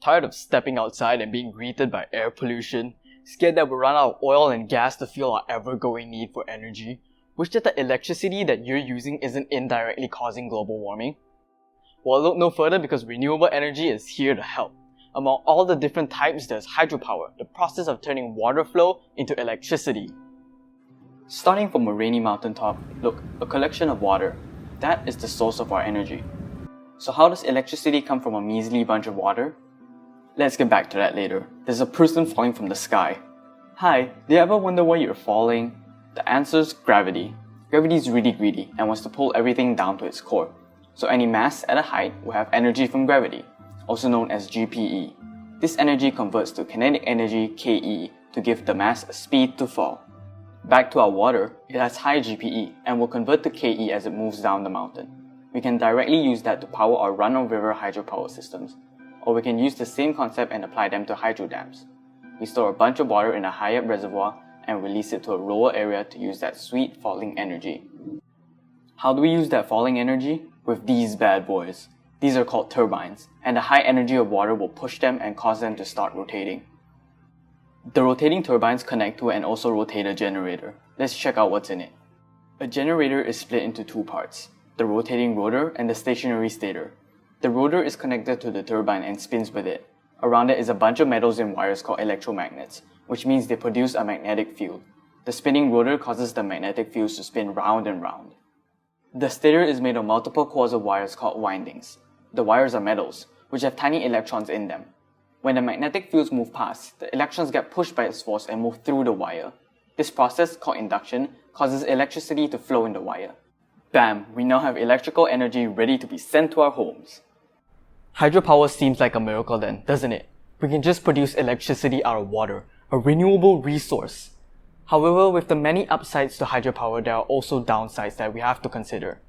Tired of stepping outside and being greeted by air pollution? Scared that we'll run out of oil and gas to fuel our ever-growing need for energy? Wish that the electricity that you're using isn't indirectly causing global warming? Well, look no further because renewable energy is here to help. Among all the different types, there's hydropower, the process of turning water flow into electricity. Starting from a rainy mountaintop, look, a collection of water. That is the source of our energy. So how does electricity come from a measly bunch of water? Let's get back to that later. There's a person falling from the sky. Hi, do you ever wonder why you're falling? The answer's gravity. Gravity is really greedy and wants to pull everything down to its core. So any mass at a height will have energy from gravity, also known as GPE. This energy converts to kinetic energy KE to give the mass a speed to fall. Back to our water, it has high GPE and will convert to KE as it moves down the mountain. We can directly use that to power our run-of-river hydropower systems, or we can use the same concept and apply them to hydro dams. We store a bunch of water in a high-up reservoir and release it to a lower area to use that sweet falling energy. How do we use that falling energy? With these bad boys. These are called turbines, and the high energy of water will push them and cause them to start rotating. The rotating turbines connect to and also rotate a generator. Let's check out what's in it. A generator is split into two parts, the rotating rotor and the stationary stator. The rotor is connected to the turbine and spins with it. Around it is a bunch of metals and wires called electromagnets, which means they produce a magnetic field. The spinning rotor causes the magnetic fields to spin round and round. The stator is made of multiple cores of wires called windings. The wires are metals, which have tiny electrons in them. When the magnetic fields move past, the electrons get pushed by its force and move through the wire. This process, called induction, causes electricity to flow in the wire. Bam! We now have electrical energy ready to be sent to our homes. Hydropower seems like a miracle then, doesn't it? We can just produce electricity out of water, a renewable resource. However, with the many upsides to hydropower, there are also downsides that we have to consider.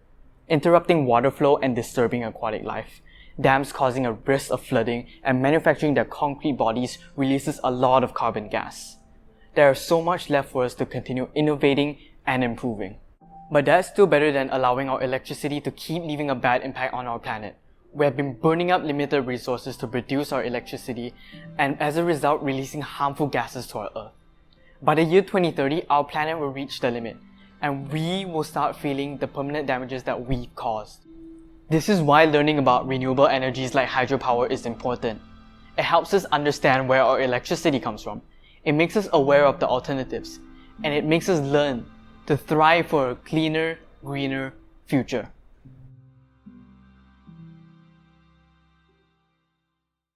Interrupting water flow and disturbing aquatic life. Dams causing a risk of flooding and manufacturing their concrete bodies releases a lot of carbon gas. There is so much left for us to continue innovating and improving. But that's still better than allowing our electricity to keep leaving a bad impact on our planet. We have been burning up limited resources to produce our electricity and as a result releasing harmful gases to our Earth. By the year 2030, our planet will reach the limit and we will start feeling the permanent damages that we've caused. This is why learning about renewable energies like hydropower is important. It helps us understand where our electricity comes from. It makes us aware of the alternatives and it makes us learn to thrive for a cleaner, greener future.